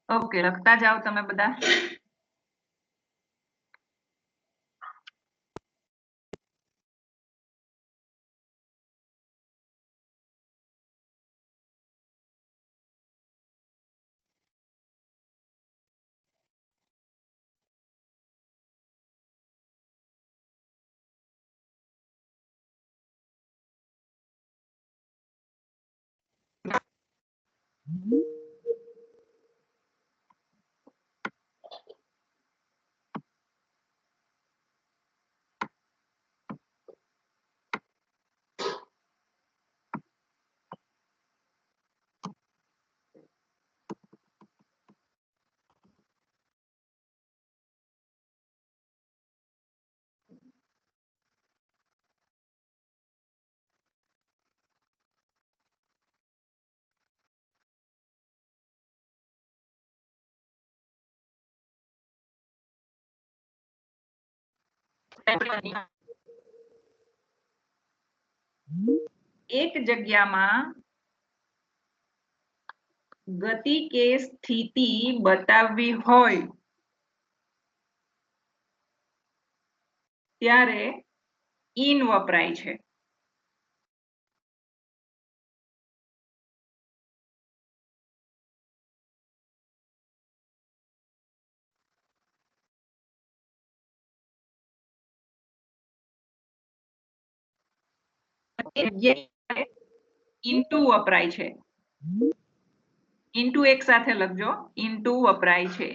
Okay, લખતા જાઓ તમે બધા. એક જગ્યામાં ગતિ કે સ્થિતિ બતાવવી હોય ત્યારે ઇન વપરાય છે. ઇન્ટુ વપરાય છે. ઇન્ટુ એક સાથે લખજો. ઇન્ટુ વપરાય છે.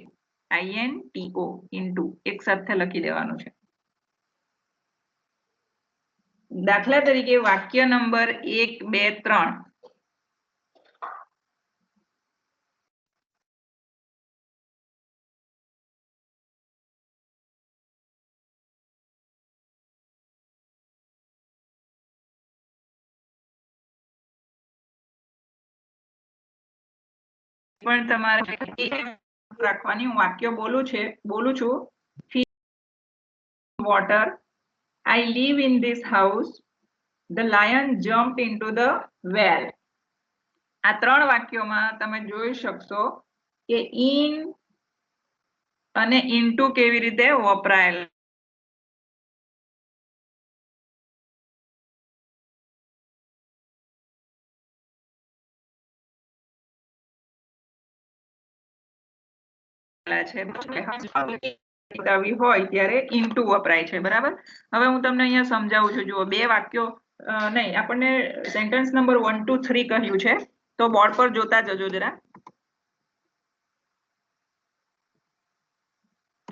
INTO ઇન્ટુ એક સાથે લખી દેવાનું છે. દાખલા તરીકે વાક્ય નંબર 1, 2, 3. પણ તમારે રાખવાની. હું વાક્ય બોલું છું. Water, I live in this house, the lion jumped into the well. આ ત્રણ વાક્યોમાં તમે જોઈ શકશો કે ઇન અને ઇન્ટુ કેવી રીતે વપરાયેલ છે. હોય ત્યારે ઇન્ટુ વપરાય છે. બરાબર. હવે હું તમને અહીંયા સમજાવું છું. જુઓ, બે વાક્યો નહીં, આપણને સેન્ટેન્સ નંબર 1, 2, 3 કહ્યું છે. તો બોર્ડ પર જોતા જજો જરા.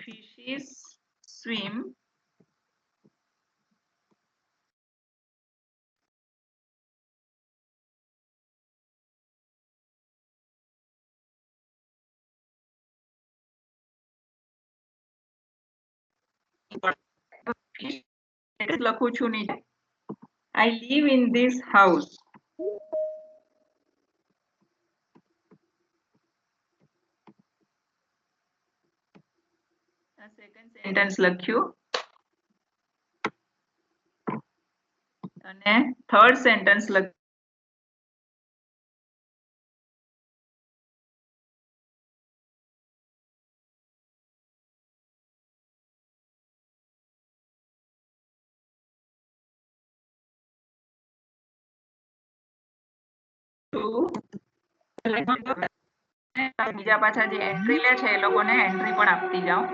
Fishes swim લખું છું નહીં. I live in this house. Second sentence લખ્યું અને થર્ડ સેન્ટેન્સ લખ્યું. બીજા પાછા જે એન્ટ્રી લે છે એ લોકોને એન્ટ્રી પણ આપતી જાઓ.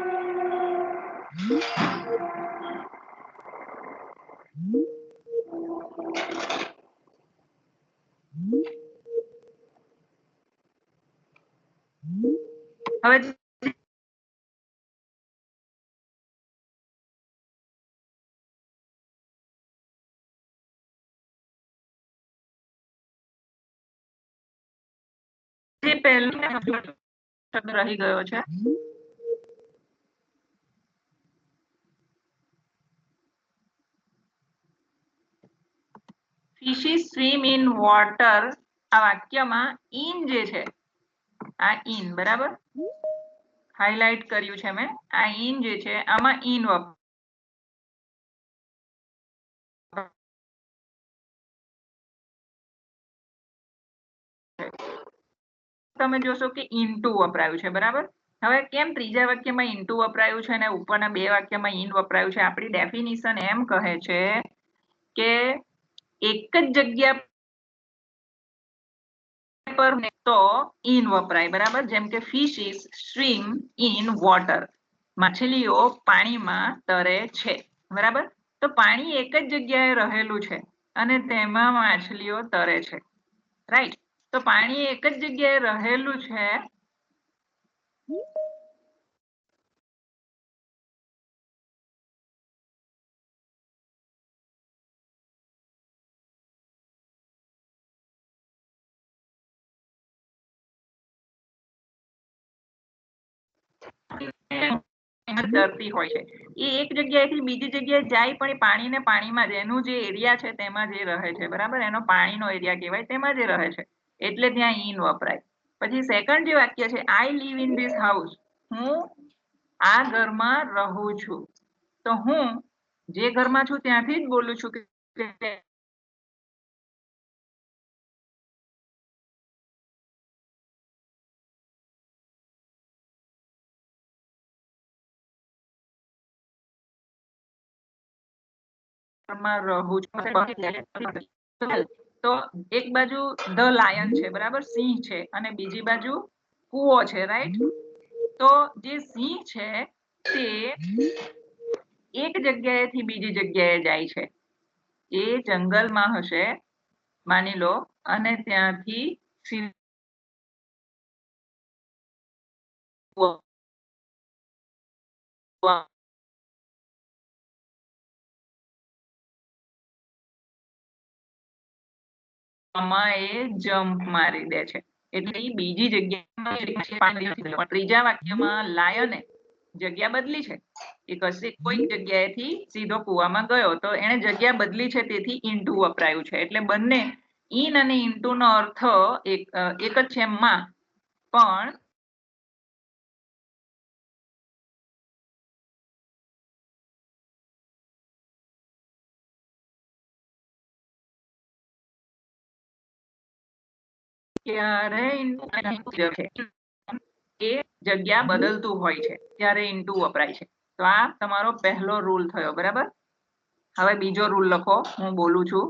હવે જે પહેલું શબ્દ રહી ગયો છે. Fishes swim in water. આ વાક્યમાં ઇન જે છે, આ ઇન બરાબર હાઇલાઇટ કર્યું છે મેં. આ ઇન જે છે આમાં ઇન તમે જોશો કે ઇન્ટુ વપરાયું છે, બરાબર. હવે કેમ ત્રીજા વાક્યમાં ઇન્ટુ વપરાયું છે અને ઉપરના બે વાક્યમાં ઇન વપરાયું છે? આપણી ડેફિનિશન એમ કહે છે કે એક જ જગ્યા પર તો ઇન વપરાય, બરાબર. જેમ કે fish is swim in water, માછલીઓ પાણીમાં તરે છે, બરાબર. તો પાણી એક જ જગ્યાએ રહેલું છે અને તેમાં માછલીઓ તરે છે, રાઈટ. તો પાણી એક જ જગ્યાએ રહેલું છે તરતી હોય છે. એ એક જગ્યાએથી બીજી જગ્યાએ જાય પણ એ પાણીને પાણીમાં જ, એનું જે એરિયા છે તેમાં જે રહે છે, બરાબર. એનો પાણીનો એરિયા કહેવાય, તેમાં જે રહે છે, એટલે ત્યાં ઇન વપરાય. પછી સેકન્ડ જે વાક્ય છે, I live in this house, હું આ ઘરમાં રહું છું. તો હું જે ઘરમાં છું ત્યાંથી જ બોલું છું કે રહું છું. તો એક બાજુ ધ લાયન છે, બરાબર, સિંહ છે, અને બીજી બાજુ કૂવો છે, રાઈટ. તો જે સિંહ છે તે એક જગ્યાએથી બીજી જગ્યાએ જાય છે. એ જંગલમાં હશે માની લો, અને ત્યાંથી એ જમ્પ મારી દે છે, એટલે એ બીજી જગ્યાએ. ત્રીજા વાક્યમાં લાયને જગ્યા બદલી છે, એ કશે કોઈ જગ્યાએથી સીધો કૂવામાં ગયો, તો એને જગ્યા બદલી છે, તેથી ઇન્ટુ વપરાયું છે. એટલે બંને ઇન અને ઇન્ટુ નો અર્થ એક જ છે, માં પણ ક્યારે એ જગ્યા બદલતું હોય છે ત્યારે ઇન્ટુ વપરાય છે. તો આ તમારો પહેલો રૂલ થયો, બરાબર. હવે બીજો રૂલ લખો, હું બોલું છું.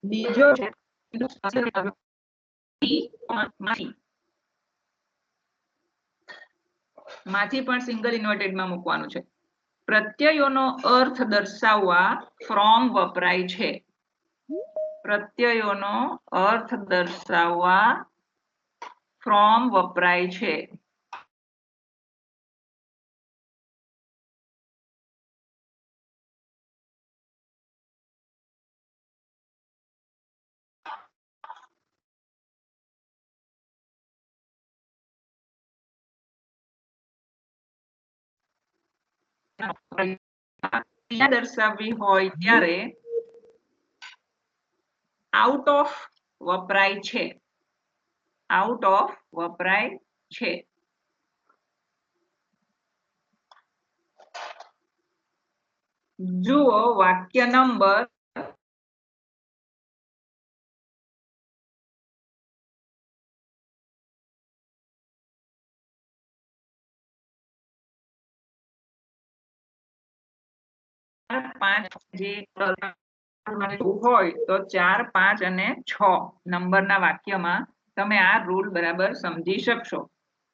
બીજો છે માંથી પણ સિંગલ ઇન્વર્ટેડમાં મૂકવાનું છે. પ્રત્યયોનો અર્થ દર્શાવવા ફ્રોમ વપરાય છે. પ્રત્યયોનો અર્થ દર્શાવવા ફ્રોમ વપરાય છે. દર્શાવવી હોય ત્યારે આઉટ ઓફ વપરાય છે. આઉટ ઓફ વપરાય છે. જુઓ વાક્ય નંબર 5 જે હોય તો 4, 5 અને 6 નંબરના વાક્યમાં તમે આ રૂલ બરાબર સમજી શકશો.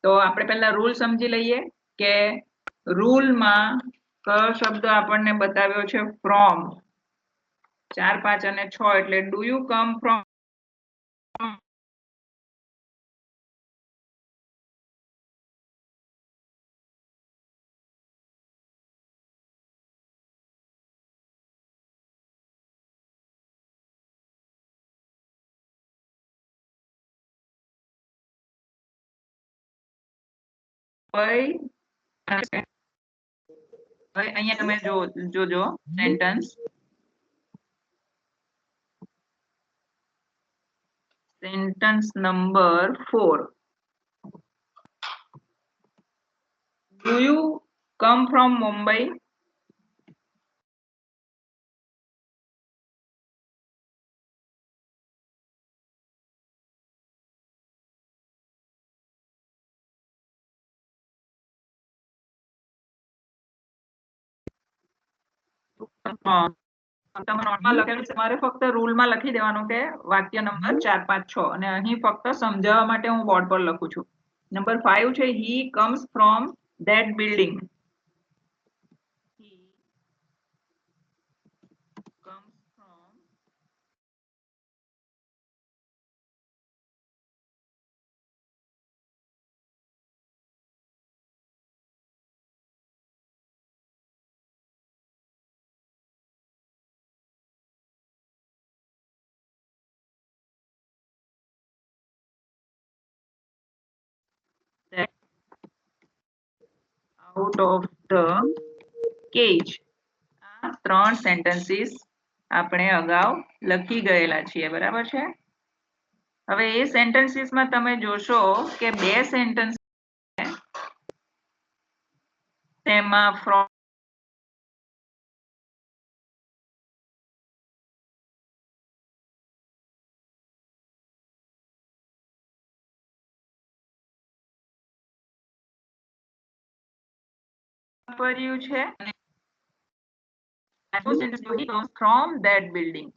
તો આપણે પહેલા રૂલ સમજી લઈએ કે રૂલમાં કયો શબ્દ આપણને બતાવ્યો છે? ફ્રોમ. 4, 5 અને 6 એટલે ડુ યુ કમ ફ્રોમ અહીંયા તમે જોજો sentence Sentence number 4. Do you come from Mumbai? નોટમાં લખેલું છે, મારે ફક્ત રૂલમાં લખી દેવાનું કે વાક્ય નંબર 4, 5, 6 અને અહીં ફક્ત સમજાવવા માટે હું બોર્ડ પર લખું છું. નંબર 5 છે, he comes from that building. He comes from that out of the cage. આ 3 સેન્ટેન્સીસ આપણે અગાઉ લખી ગયેલા છીએ, બરાબર છે. હવે એ સેન્ટેન્સીસમાં તમે જોશો કે 2 સેન્ટેન્સ તેમાં ફ્રોમ વાપર્યું છે અને from that building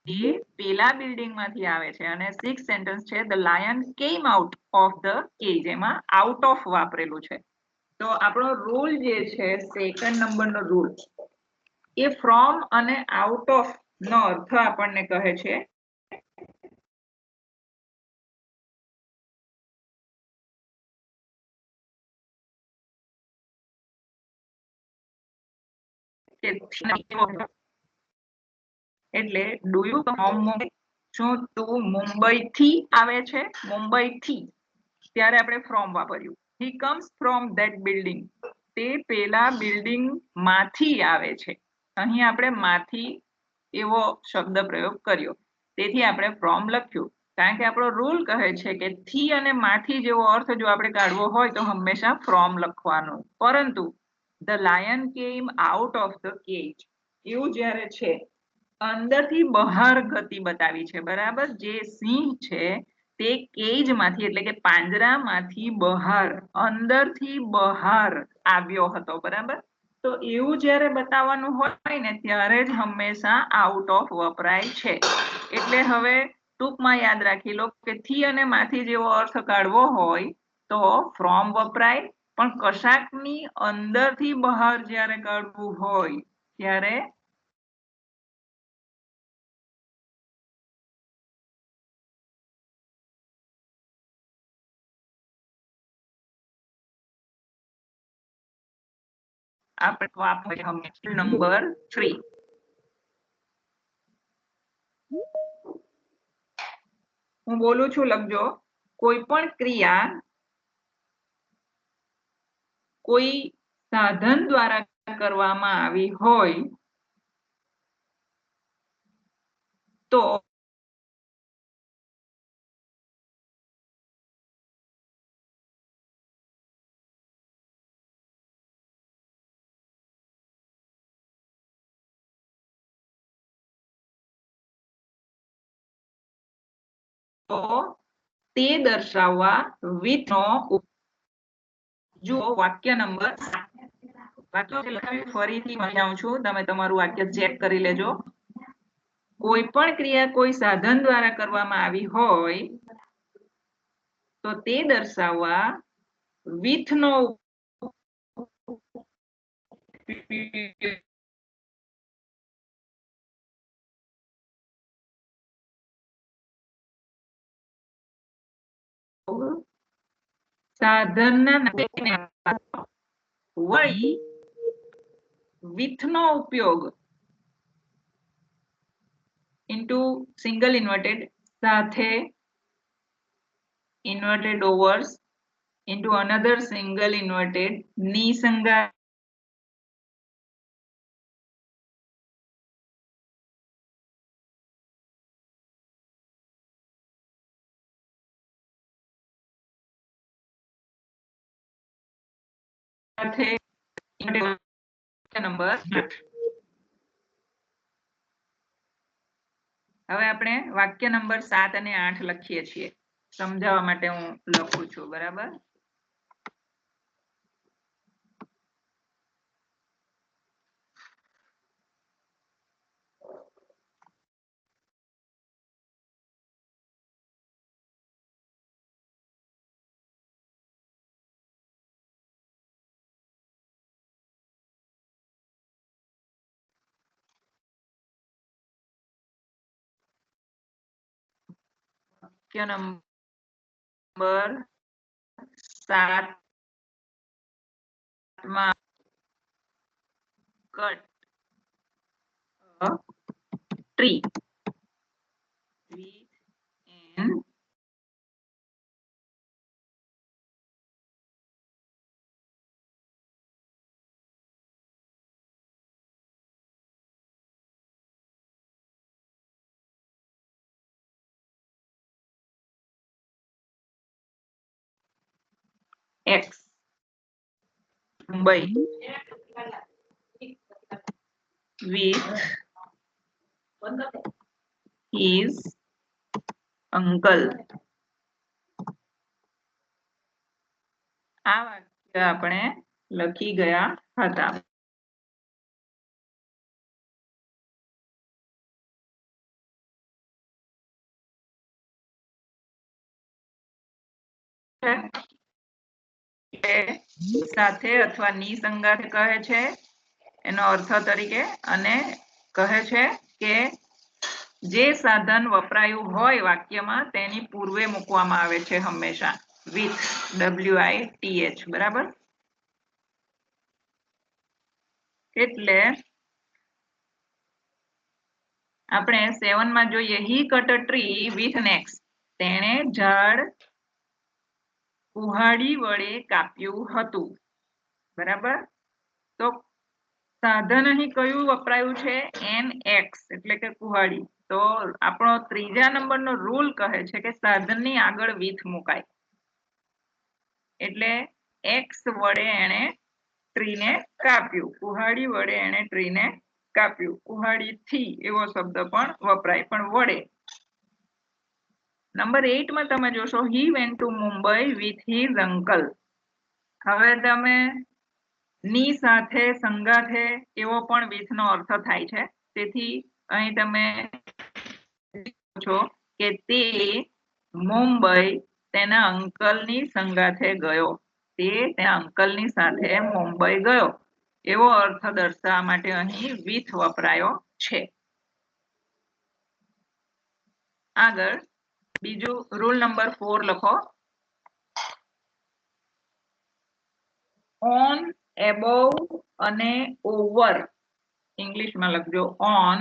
એ પેલા બિલ્ડિંગ માંથી આવે છે અને 6th સેન્ટેન્સ છે the lion came out of the cage, એમાં out of વાપરેલું છે. તો આપણો રૂલ જે છે સેકન્ડ નંબરનો રૂલ એ ફ્રોમ અને આઉટ ઓફ નો અર્થ આપણને કહે છે એટલે ડુ યુ કમ મુંબઈ, શું તું મુંબઈ થી આવે છે, મુંબઈ થી, ત્યારે આપણે ફ્રોમ વાપર્યું. he comes from that building, તે પેલા બિલ્ડિંગ માંથી આવે છે. અહીં આપણે માંથી એવો શબ્દ પ્રયોગ કર્યો, તેથી આપણે ફ્રોમ લખ્યું. કારણ કે આપણો રૂલ કહે છે કે થી અને માંથી જેવો અર્થ જો આપણે કાઢવો હોય તો હંમેશા ફ્રોમ લખવાનું. પરંતુ the lion came out of the cage એવું જ્યારે છે, અંદરથી બહાર ગતિ બતાવી છે, બરાબર. જે સિંહ છે તે કેજ માંથી એટલે કે પાંજરામાંથી બહાર, અંદરથી બહાર આવ્યો હતો, બરાબર. તો એવું જ્યારે બતાવવાનું હોય ને ત્યારે જ હંમેશા આઉટ ઓફ વપરાય છે. એટલે હવે ટૂંકમાં યાદ રાખી લો કે થી અને માંથી જેવો અર્થ કાઢવો હોય તો ફ્રોમ વપરાય, પણ કશાકની અંદરથી બહાર જ્યારે કાઢવું હોય ત્યારે આપણે વાપરીએ હંમેશા નંબર 3. હું બોલું છું, લખજો. કોઈ પણ ક્રિયા કોઈ સાધન દ્વારા કરવામાં આવી હોય તો તે દર્શાવવા with નો જુઓ વાક્ય નંબર 7. ફરીથી સમજાવું છું, તમે તમારું વાક્ય ચેક કરી લેજો. કોઈ પણ ક્રિયા કોઈ સાધન દ્વારા કરવામાં આવી હોય તો તે દર્શાવવા with નો સાધનના વળી with નો ઉપયોગ into single inverted સાથે inverted overs into another single inverted ની સંગાથ સાથે નંબર 8. હવે આપણે વાક્ય નંબર 7 અને 8 લખીએ છીએ. સમજાવવા માટે હું લખું છું, બરાબર? વાક્ય નંબર 7 માં cut a tree with an X Mumbai with his uncle. આ વાક્ય આપણે લખી ગયા હતા. સાથે અથવા ની સંગાથે કહે છે એનો અર્થ તરીકે, અને કહે છે કે જે સાધન વપરાયું હોય વાક્યમાં તેની પૂર્વે મૂકવામાં આવે છે હંમેશા with, WITH, બરાબર? એટલે આપણે 7 માં જોઈએ, he cut a tree with an axe. તેણે ઝાડ કુહાડી વડે કાપ્યું હતું, બરાબર? તો સાધન અહીં કયું વપરાયું છે? એન એક્સ, એટલે કે કુહાડી. તો આપણો ત્રીજા નંબરનો રૂલ કહે છે કે સાધનની આગળ with મુકાય. એટલે એક્સ વડે એણે ટ્રીને કાપ્યું, કુહાડી વડે એણે ટ્રીને કાપ્યું. કુહાડી થી એવો શબ્દ પણ વપરાય, પણ વડે. નંબર 8 માં તમે જોશો, he went to Mumbai with his uncle. હવે તમે ની સાથે સંગાથે એવો પણ with નો અર્થ થાય છે. તેથી અહીં તમે છો કે તે મુંબઈ તેના અંકલની સંગાથે ગયો. તે તેના અંકલની સાથે મુંબઈ ગયો એવો અર્થ દર્શાવવા માટે અહીં with વપરાયો છે. આગળ બીજું રૂલ નંબર 4 લખો. on, above અને over ઇંગ્લિશમાં લખજો. on,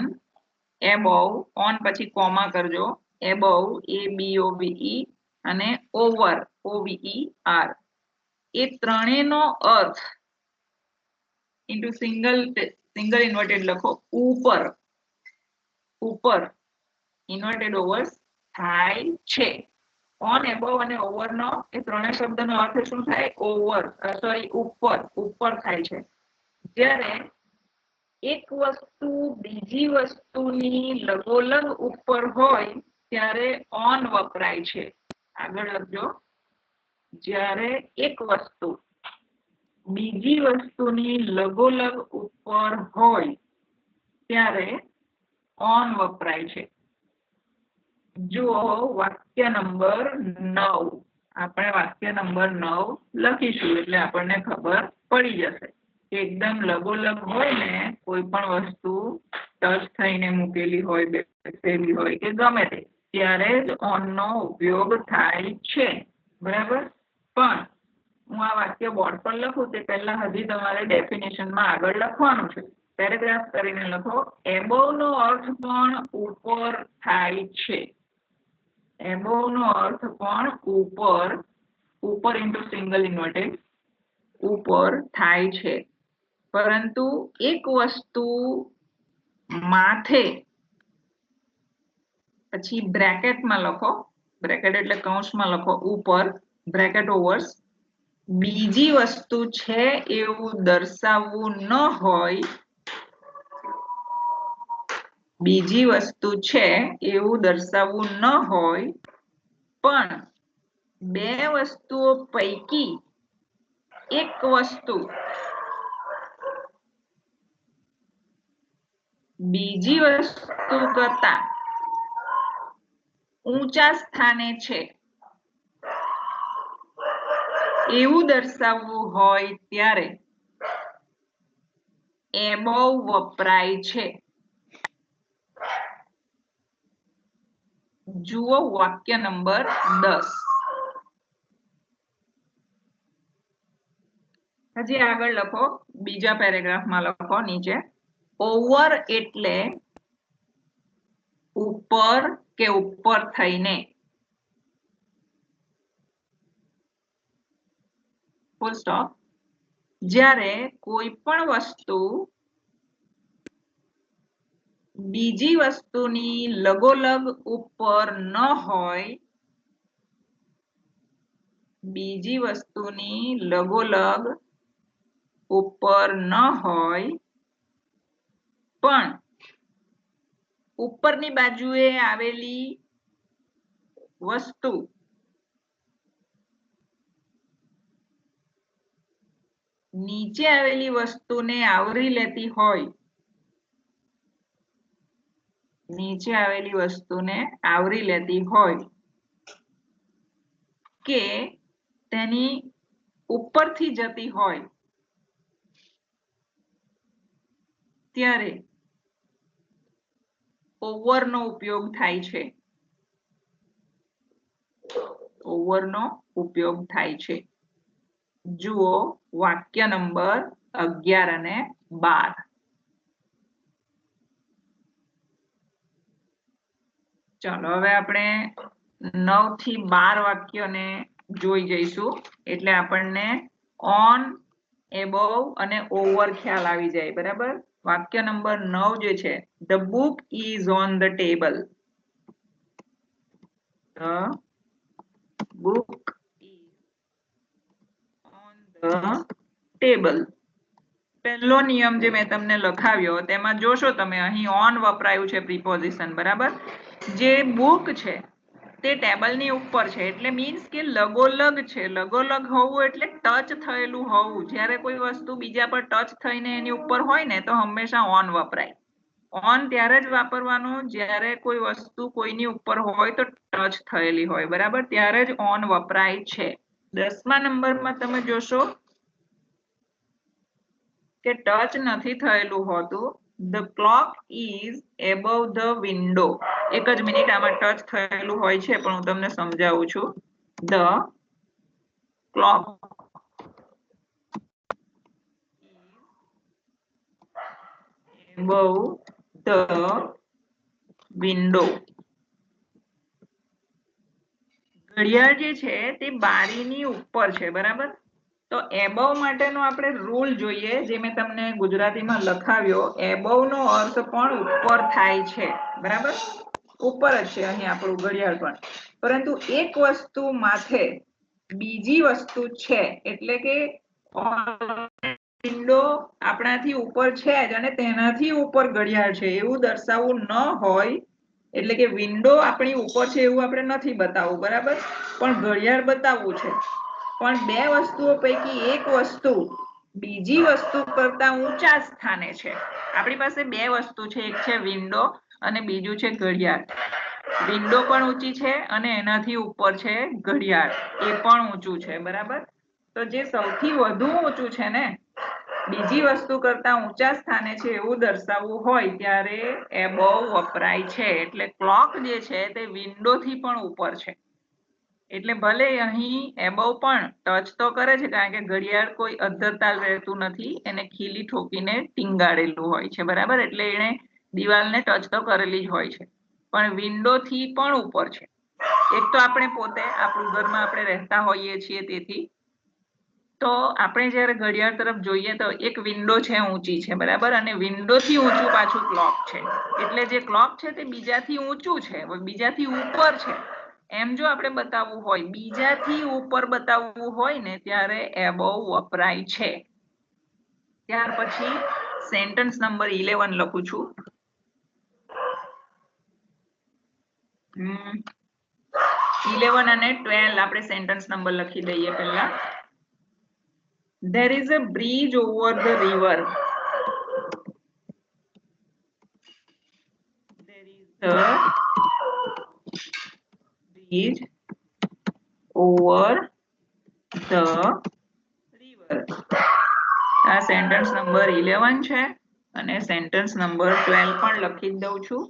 above, on પછી કોમા કરજો, above ABOVE અને over OVER. એ ત્રણેયનો અર્થ ઇન્ટુ સિંગલ ઇન્વર્ટેડ લખો, ઉપર, ઉપર ઇન્વર્ટેડ ઓવર્સ થાય છે. ઓન, એબોવ અને ઓવર નો એ ત્રણેય શબ્દનો અર્થ શું થાય? ઓવર, સોરી, ઉપર, ઉપર થાય છે. જ્યારે એક વસ્તુ બીજી વસ્તુની લગોલગ ઉપર હોય ત્યારે ઓન વપરાય છે. આગળ લખજો. જ્યારે એક વસ્તુ બીજી વસ્તુની લગોલગ ઉપર હોય ત્યારે ઓન વપરાય છે. જો વાક્ય નંબર 9, આપણે વાક્ય નંબર 9 લખીશું એટલે આપણને ખબર પડી જશે કે એકદમ લગોલગ હોય ને કોઈ પણ વસ્તુ ટચ થઈને મૂકેલી હોય, બેસેલી હોય કે ગમે તે, ત્યારે જ ઓન નો ઉપયોગ થાય છે, બરાબર? પણ હું આ વાક્ય બોર્ડ પર લખું તે પહેલા હજી તમારે ડેફિનેશનમાં આગળ લખવાનું છે. પેરેગ્રાફ કરીને લખો. એબોવ નો અર્થ પણ ઉપર થાય છે. એબોવ નો અર્થ પણ ઉપર, ઉપર ઇન્ટુ સિંગલ ઇન્વર્ટેડ, ઉપર થાય છે. પરંતુ એક વસ્તુ માથે, પછી બ્રેકેટમાં લખો, બ્રેકેટ એટલે કૌંસમાં લખો, ઉપર, બ્રેકેટ ઓવર્સ, બીજી વસ્તુ છે એવું દર્શાવવું ન હોય, બીજી વસ્તુ છે એવું દર્શાવવું ન હોય, પણ બે વસ્તુઓ પૈકી એક વસ્તુ બીજી વસ્તુ કરતા ઊંચા સ્થાને છે એવું દર્શાવવું હોય ત્યારે એબોવ વપરાય છે. જુઓ વાક્ય નંબર 10. હજી આગળ લખો, બીજા પેરેગ્રાફમાં લખો નીચે. ઓવર એટલે ઉપર કે ઉપર થઈને. Full stop. જ્યારે કોઈ પણ વસ્તુ બીજી વસ્તુની લગોલગ ઉપર ન હોય, બીજી વસ્તુની લગોલગ ઉપર ન હોય, પણ ઉપરની બાજુએ આવેલી વસ્તુ નીચે આવેલી વસ્તુને આવરી લેતી હોય, નીચે આવેલી વસ્તુને આવરી લેતી હોય કે તેની ઉપરથી જતી હોય, ત્યારે ઓવરનો ઉપયોગ થાય છે. ઓવરનો ઉપયોગ થાય છે. જુઓ વાક્ય નંબર 11 અને 12. ચાલો હવે આપણે 9 થી 12 વાક્યોને જોઈ જઈશું, એટલે આપણને ઓન, એબોવ અને ઓવર ખ્યાલ આવી જાય. બરાબર. વાક્ય નંબર 9 જે છે, the book is on the table. The book is on the table. પહેલો નિયમ જે મેં તમને લખાવ્યો તેમાં જોશો તમે, અહીં ઓન વપરાયું છે પ્રિપોઝિશન. બરાબર. જે બુક છે તે ટેબલની ઉપર છે, એટલે મીન્સ કે લગોલગ છે. લગોલગ હોવું એટલે ટચ થયેલું હોવું. જ્યારે કોઈ વસ્તુ બીજા પર ટચ થઈને એની ઉપર હોય ને તો હંમેશા ઓન વપરાય. ઓન ત્યારે જ વાપરવાનું જ્યારે કોઈ વસ્તુ કોઈની ઉપર હોય તો ટચ થયેલી હોય. બરાબર. ત્યારે જ ઓન વપરાય છે. 10મા નંબરમાં તમે જોશો કે ટચ નથી થયેલું હોતું. The clock is above the window. એક જ મિનિટ, આમાં ટચ થયેલું હોય છે પણ હું તમને સમજાવું છું. The clock above the window. ઘડિયાળ જે છે તે બારીની ઉપર છે. બરાબર. તો એબવ માટેનો આપણે રૂલ જોઈએ, જે મેં તમને ગુજરાતીમાં લખાવ્યો. એબવ નો અર્થ પણ ઉપર થાય છે. બરાબર. ઉપર જ છે અહીં આપણું ઘડિયાળ પણ. પરંતુ એક વસ્તુ માથે બીજી વસ્તુ છે, એટલે કે વિન્ડો આપણાથી ઉપર છે જ અને તેનાથી ઉપર ઘડિયાળ છે એવું દર્શાવવું ન હોય, એટલે કે વિન્ડો આપણી ઉપર છે એવું આપણે નથી બતાવવું. બરાબર. પણ ઘડિયાળ બતાવવું છે. પણ બે વસ્તુઓ પૈકી એક વસ્તુ બીજી વસ્તુ કરતા ઊંચા સ્થાને છે. આપણી પાસે બે વસ્તુ છે, એક છે વિન્ડો અને બીજું છે ઘડિયાળ. વિન્ડો પણ ઊંચી છે અને એનાથી ઉપર છે ઘડિયાળ, એ પણ ઊંચું છે. બરાબર. તો જે સૌથી વધુ ઊંચું છે ને, બીજી વસ્તુ કરતા ઊંચા સ્થાને છે એવું દર્શાવવું હોય ત્યારે એબોવ વપરાય છે. એટલે ક્લોક જે છે તે વિન્ડો થી પણ ઉપર છે. એટલે ભલે અહીં એબોવ પણ ટચ તો કરે છે, કારણ કે ઘડિયાળ કોઈ અધ્ધરતાલ રહેતું નથી, એને ખીલી ઠોકીને ટીંગાડેલું હોય છે. બરાબર. એટલે એને દિવાલને ટચ તો કરેલી જ હોય છે, પણ વિન્ડો થી પણ ઉપર છે. એક તો આપણે પોતે આપણું ઘરમાં આપણે રહેતા હોઈએ છીએ, તેથી તો આપણે જ્યારે ઘડિયાળ તરફ જોઈએ તો એક વિન્ડો છે ઊંચી છે. બરાબર. અને વિન્ડો થી ઊંચું પાછું ક્લોક છે. એટલે જે ક્લોક છે તે બીજાથી ઊંચું છે, બીજાથી ઉપર છે. એમ જો આપણે બતાવવું હોય, બીજાથી ઉપર બતાવવું હોય ને ત્યારે એબોવ વપરાય છે. ત્યાર પછી સેન્ટેન્સ નંબર 11 લખું છું. 11 અને 12 આપણે સેન્ટેન્સ નંબર લખી દઈએ પહેલા. There is a bridge over the river. There is a bridge over the river. આ સેન્ટેન્સ નંબર 11 છે અને સેન્ટેન્સ નંબર 12 પણ લખી જ દઉં છું.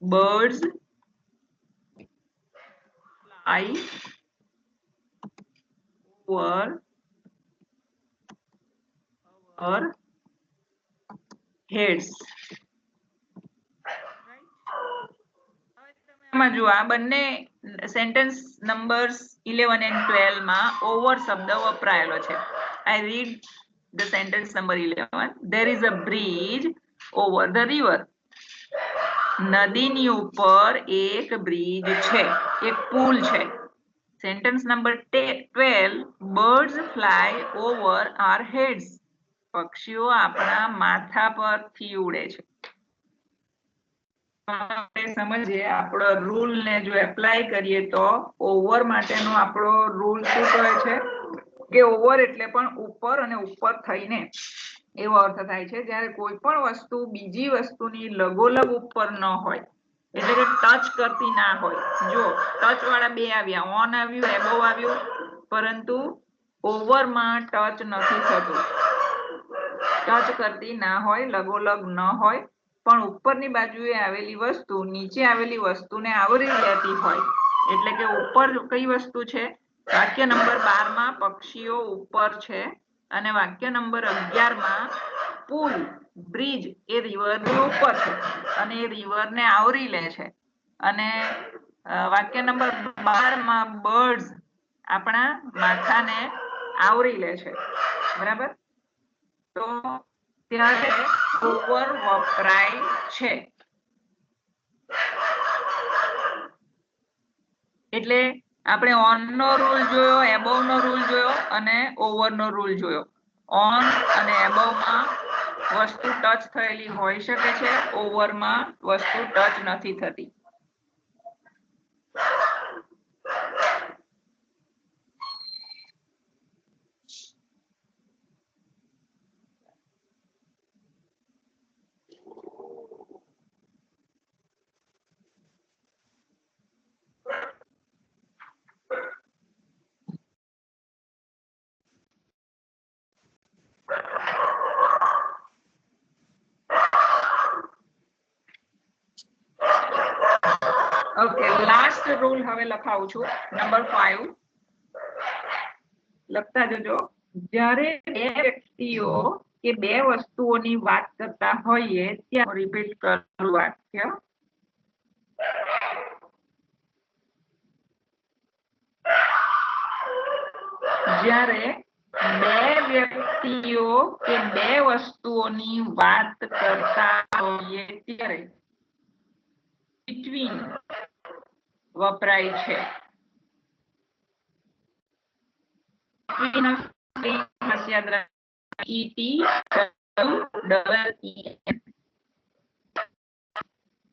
Birds fly over our heads. આમાં જો આ બંને સેન્ટેન્સ નંબર્સ 11 and 12 માં ઓવર શબ્દ વપરાયેલો છે. I read the sentence number 11. There is a bridge over the river. નદીની ઉપર એક બ્રિજ છે, એક પુલ છે. Sentence number 12. Birds fly over our heads. પક્ષીઓ આપણા માથા પરથી ઉડે છે. સમજીએ આપણો રૂલ ને જો એપ્લાય કરીએ તો ઓવર માટેનો આપણો રૂલ શું કહે છે કે ઓવર એટલે પણ ઉપર અને ઉપર થઈને એવો અર્થ થાય છે જ્યારે કોઈ પણ વસ્તુ બીજી વસ્તુની લગોલગ ઉપર ન હોય, એટલે કે ટચ કરતી ના હોય. જો ટચ વાળા બે આવ્યા, ઓન આવ્યું, એબોવ આવ્યું, પરંતુ ઓવરમાં ટચ નથી થતું. ટચ કરતી ના હોય, લગોલગ ન હોય, પણ ઉપરની બાજુએ આવેલી વસ્તુ નીચે આવેલી વસ્તુને આવરી લેતી હોય. એટલે કે ઉપર કઈ વસ્તુ છે? વાક્ય નંબર 12 માં પક્ષીઓ ઉપર છે અને વાક્ય નંબર 11 માં પુલ, બ્રિજ એ રિવરની ઉપર છે અને એ રિવરને આવરી લે છે. અને વાક્ય નંબર 12 માં બર્ડ્સ આપણા માથાને આવરી લે છે. બરાબર? તો ત્યારે ઓવર વપરાય છે. એટલે આપણે ઓન નો રૂલ જોયો, એબોવ નો રૂલ જોયો અને ઓવર નો રૂલ જોયો. ઓન અને એબોવ માં વસ્તુ ટચ થયેલી હોઈ શકે છે, ઓવર માં વસ્તુ ટચ નથી થતી. ઓકે, લાસ્ટ રૂલ હવે લખાવું છું. નંબર 5 લખતા જજો. જ્યારે બે વ્યક્તિઓ કે બે વસ્તુઓની વાત કરતા હોઈએ ત્યાં રિપીટ કરેલું વાક્ય. જ્યારે બે વ્યક્તિઓ કે બે વસ્તુઓની વાત કરતા હોઈએ ત્યારે between વપરાય છે.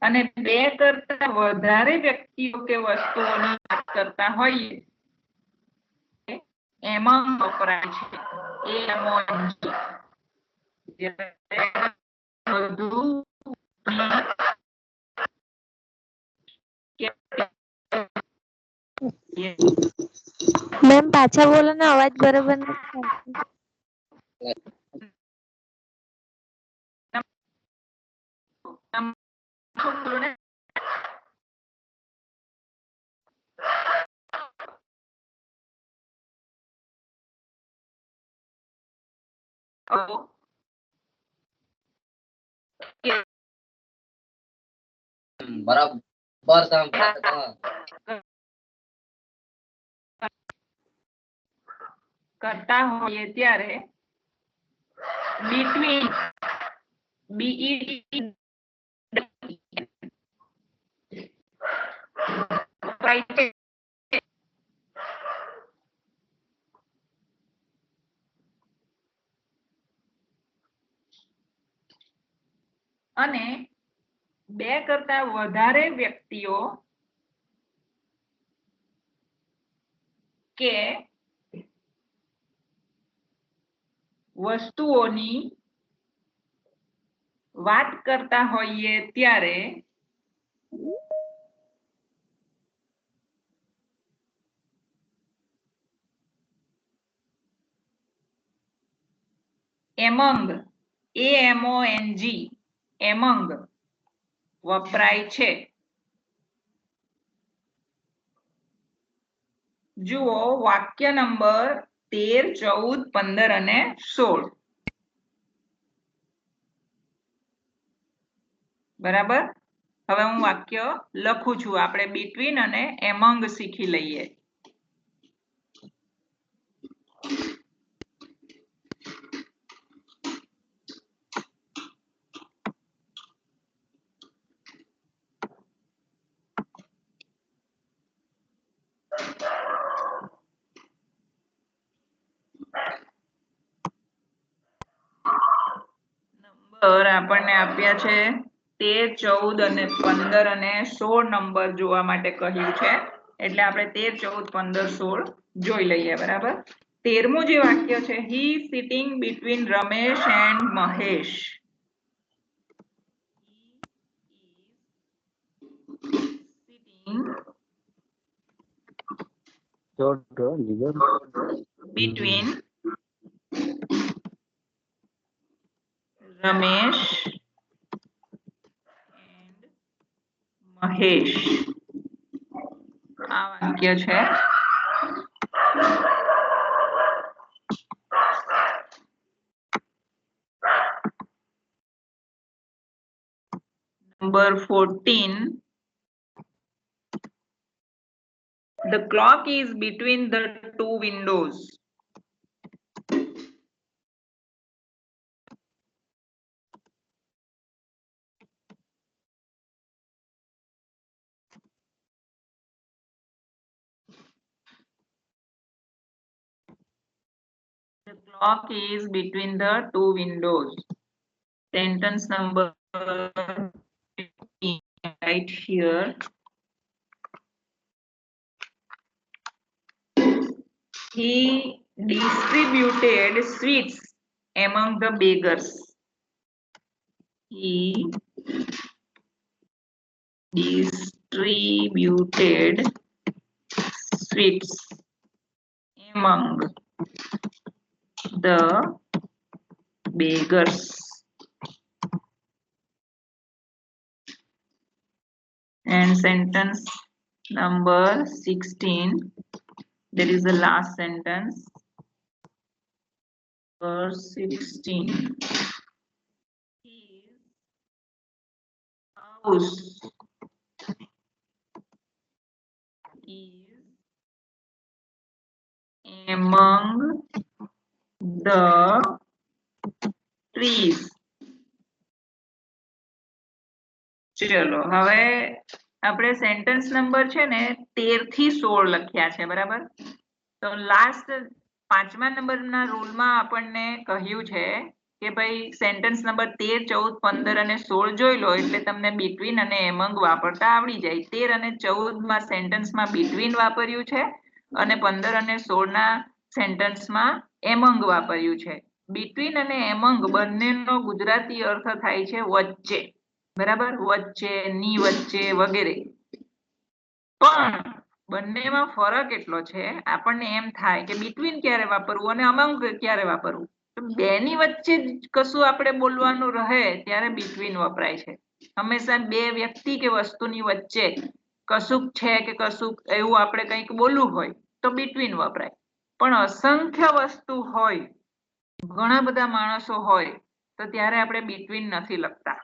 અને બે કરતા વધારે વ્યક્તિઓ કે વસ્તુઓની વાત કરતા હોઈએ એમાં વપરાય છે મેમ પાછા બોલો ને, અવાજ બરોબર નથી આવતો. બરાબર કરતા હોઈએ ત્યારે between અને 2 કરતા વધારે વ્યક્તિઓ કે વસ્તુઓની વાત કરતા હોઈએ ત્યારે among among વપરાય છે. જુઓ વાક્ય નંબર 13, 14, 15 અને 16. બરાબર. હવે હું વાક્ય લખું છું. આપણે between અને among શીખી લઈએ. નંબર આપણને આપ્યા છે 13, 14 અને 15 અને 16 નંબર જોવા માટે કહ્યું છે. એટલે આપણે 13, 14, 15, 16 જોઈ લઈએ. બરાબર. 13મું જે વાક્ય છે he sitting between Ramesh and Mahesh. Between Ramesh and Mahesh. આ વાક્ય છે. Number 14. The clock is between the 2 windows. The clock is between the 2 windows. Sentence number 15 right here. He distributed sweets among the beggars. He distributed sweets among the beggars. And sentence number 16, that is the last sentence. Verse 16. His house is among the trees. ચલો હવે આપણે sentence number છે ને 13 થી 16 લખ્યા છે. બરાબર. તો લાસ્ટ 5મા નંબરના રૂલમાં આપણને કહ્યું છે કે ભાઈ સેન્ટેન્સ નંબર 13, 14, 15 અને 16 જોઈ લો એટલે તમને between અને among વાપરતા આવડી જાય. 13 અને 14માં સેન્ટેન્સમાં between વાપર્યું છે અને 15 અને 16ના સેન્ટેન્સમાં among વાપર્યું છે. between અને among બંનેનો ગુજરાતી અર્થ થાય છે વચ્ચે. બરાબર. વચ્ચે, ની વચ્ચે વગેરે. પણ બંનેમાં ફરક એટલો છે આપણને એમ થાય કે between ક્યારે વાપરવું અને among ક્યારે વાપરવું. તો બેની વચ્ચે કશું આપણે બોલવાનું રહે ત્યારે between વપરાય છે. હંમેશા 2 વ્યક્તિ કે વસ્તુની વચ્ચે કશુંક છે કે કશુંક એવું આપણે કંઈક બોલવું હોય તો between વપરાય. પણ અસંખ્ય વસ્તુ હોય, ઘણા બધા માણસો હોય તો ત્યારે આપણે between નથી લખતા.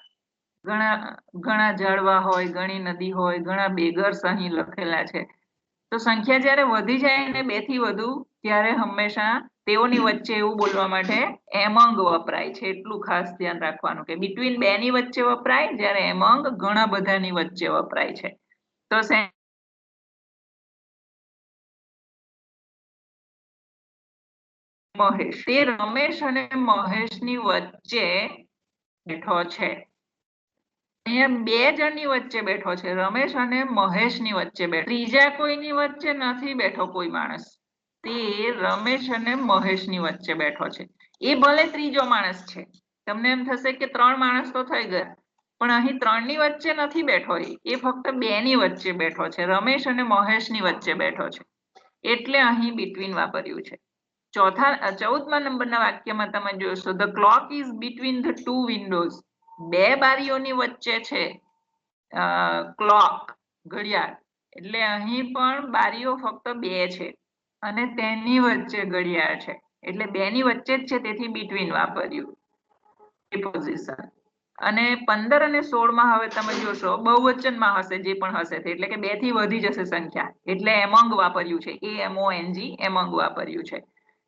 ઘણા ઝાડવા હોય, ઘણી નદી હોય, ઘણા બેગર્સ અહીં લખેલા છે. તો સંખ્યા જ્યારે વધી જાય ને 2 થી વધુ ત્યારે હંમેશા તેઓની વચ્ચે એવું બોલવા માટે among વપરાય છે. એટલું ખાસ ધ્યાન રાખવાનું કે between 2 ની વચ્ચે વપરાય જ્યારે among ઘણા બધાની વચ્ચે વપરાય છે. તો મહેશ, તે રમેશ અને મહેશની વચ્ચે બેઠો છે. અહીંયા બે જણની વચ્ચે બેઠો છે, રમેશ અને મહેશની વચ્ચે બેઠો, ત્રીજા કોઈની વચ્ચે નથી બેઠો કોઈ માણસ, તે રમેશ અને મહેશની વચ્ચે બેઠો છે. એ ભલે ત્રીજો માણસ છે, તમને એમ થશે કે 3 માણસ તો થઈ ગયા, પણ અહીં 3 ની વચ્ચે નથી બેઠો, એ ફક્ત 2 ની વચ્ચે બેઠો છે, રમેશ અને મહેશની વચ્ચે બેઠો છે, એટલે અહીં બિટવીન વાપર્યું છે. 14મા નંબરના વાક્યમાં તમે જોશો, the clock is between the 2 Windows. 2 બારીઓની વચ્ચે છે ક્લોક, ઘડિયાળ, એટલે અહીં પણ બારીઓ ફક્ત 2 છે અને તેની વચ્ચે ઘડિયાળ છે, એટલે 2 ની વચ્ચે જ છે, તેથી બિટવીન વાપર્યું પ્રિપોઝિશન. અને 15 અને 16માં હવે તમે જોશો બહુવચનમાં હશે, જે પણ હશે તે, એટલે કે 2 થી વધી જશે સંખ્યા, એટલે એમંગ વાપર્યું છે, AMONG, એમંગ વાપર્યું છે.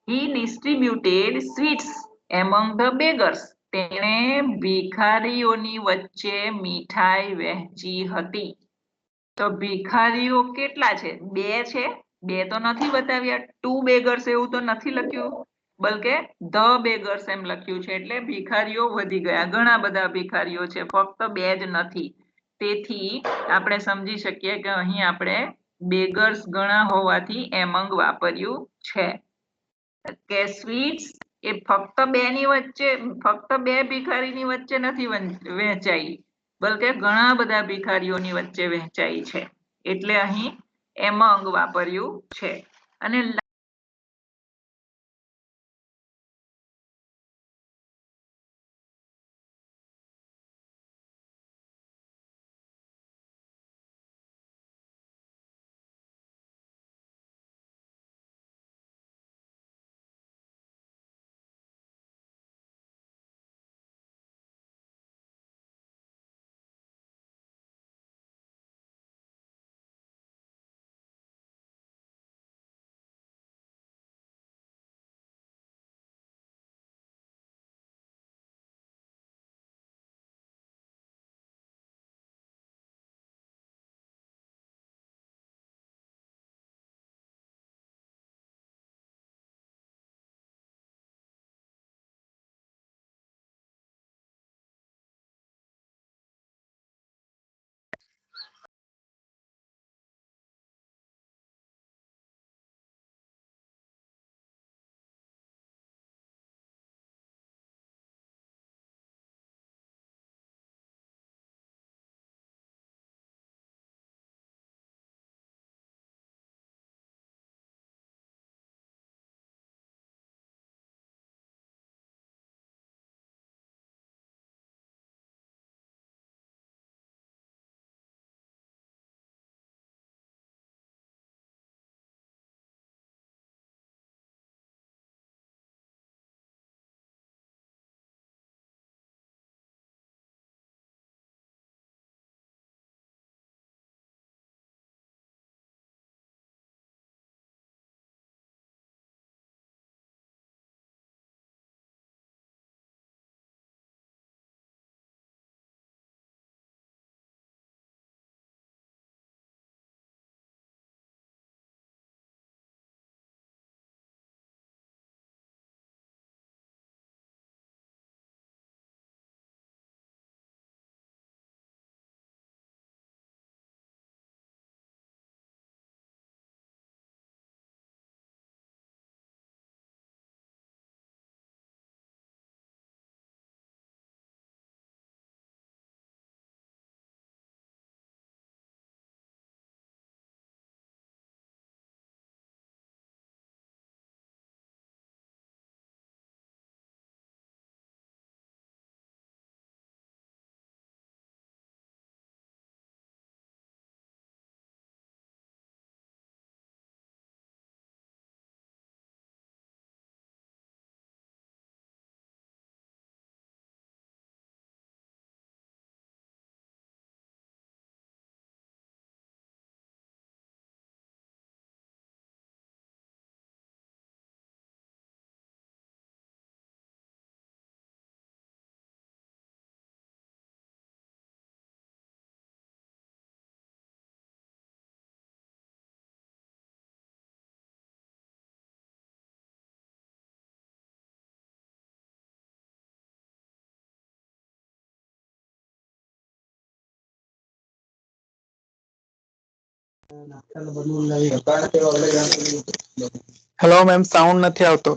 He distributed sweets among the beggars. તેણે ભિખારીઓની વચ્ચે મીઠાઈ વહેંચી હતી. તો ભિખારીઓ કેટલા છે? 2 છે, 2 તો નથી બતાવ્યા, 2 beggars એવું તો નથી લખ્યું, બલકે the beggars એમ લખ્યું છે, એટલે ભિખારીઓ વધી ગયા, ઘણા બધા ભિખારીઓ છે, ફક્ત 2 જ નથી. તેથી આપણે સમજી શકીએ કે અહીં આપણે બેગર્સ ઘણા હોવાથી એમંગ વાપર્યું છે. કે સ્વીટ્સ એ ફક્ત 2 ની વચ્ચે, ફક્ત 2 ભિખારીની વચ્ચે નથી વહેંચાઈ, બલકે ઘણા બધા ભિખારીઓની વચ્ચે વહેંચાઈ છે, એટલે અહીં એમંગ વાપર્યું છે. અને હેલો મેમ, સાઉન્ડ નથી આવતો.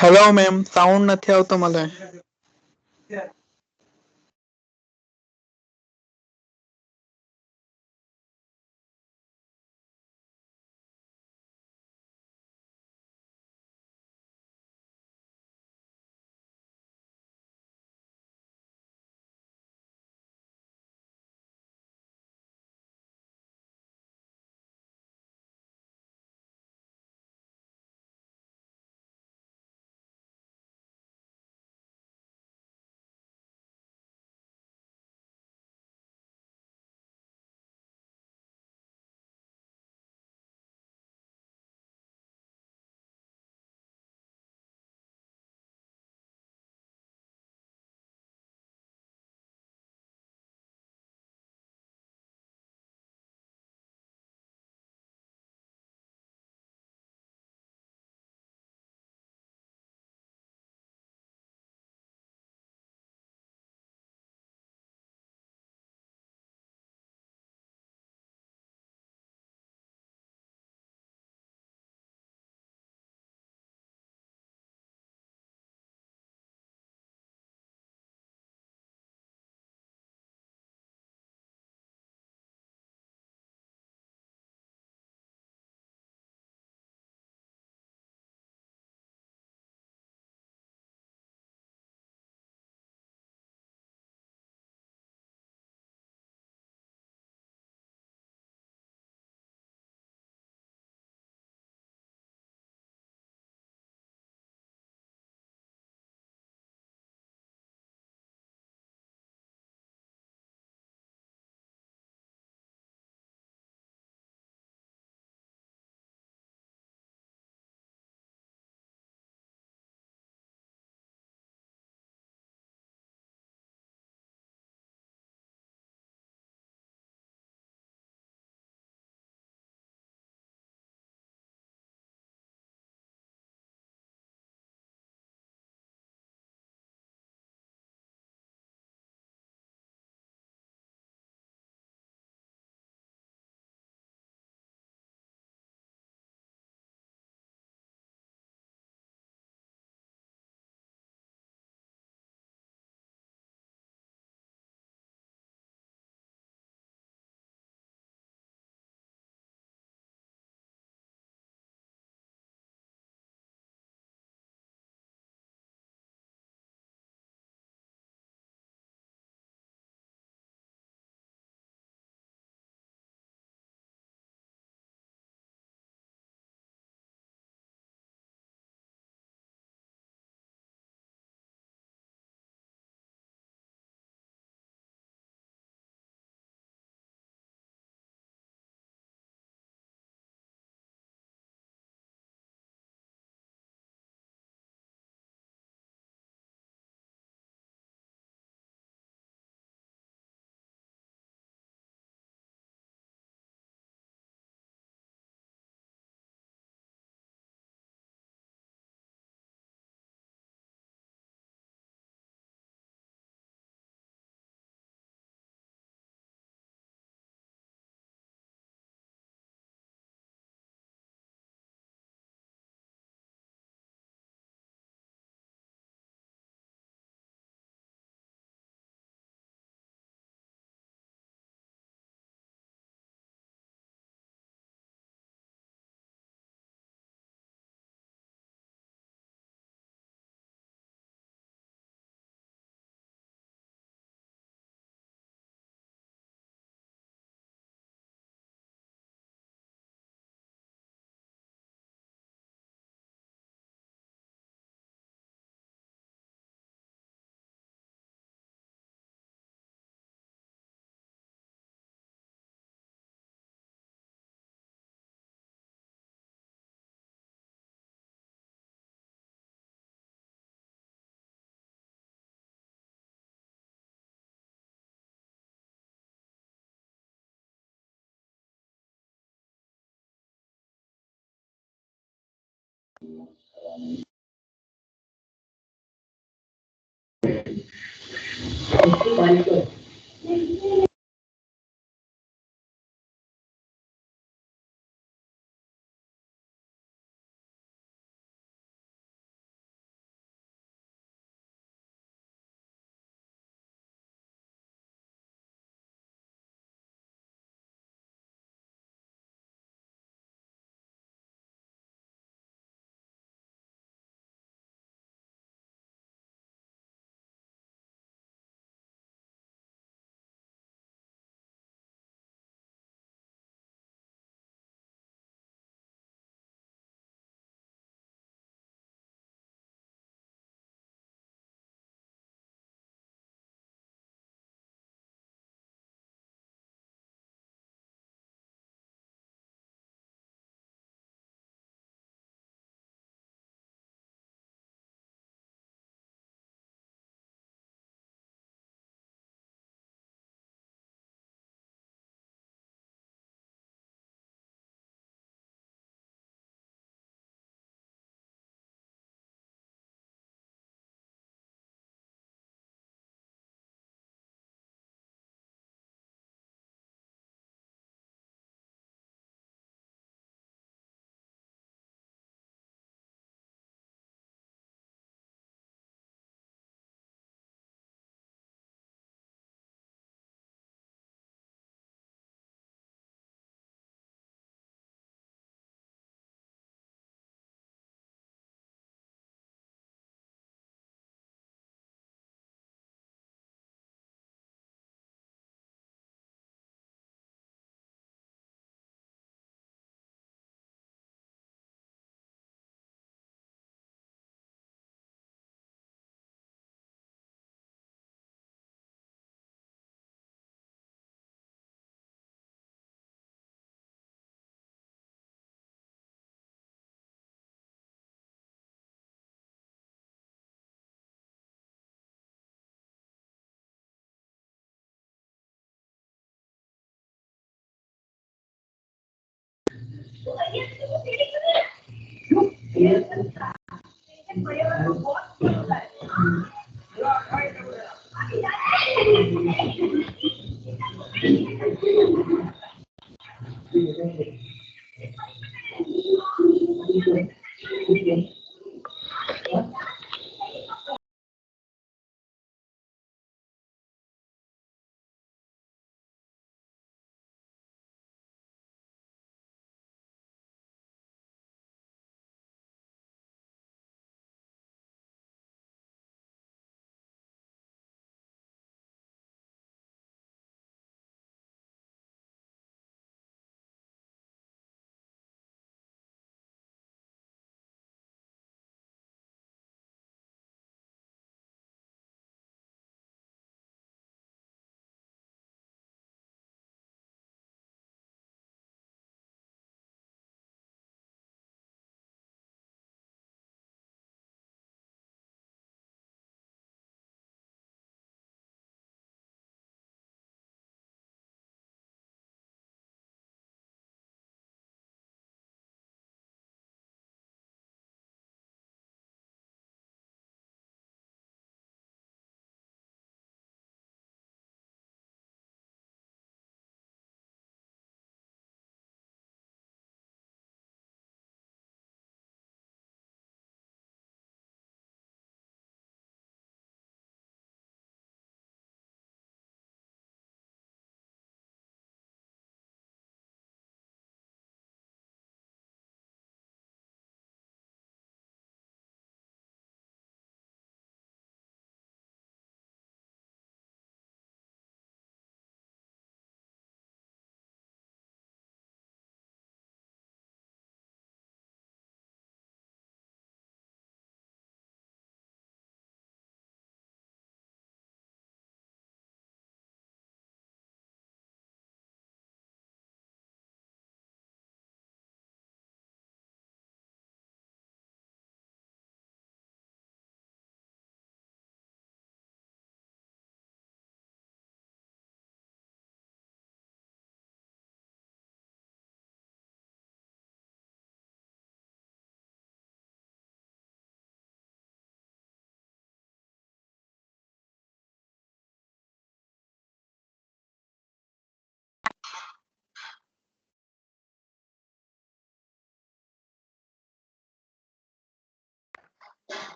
હેલો મેમ, સાઉન્ડ નથી આવતો મને.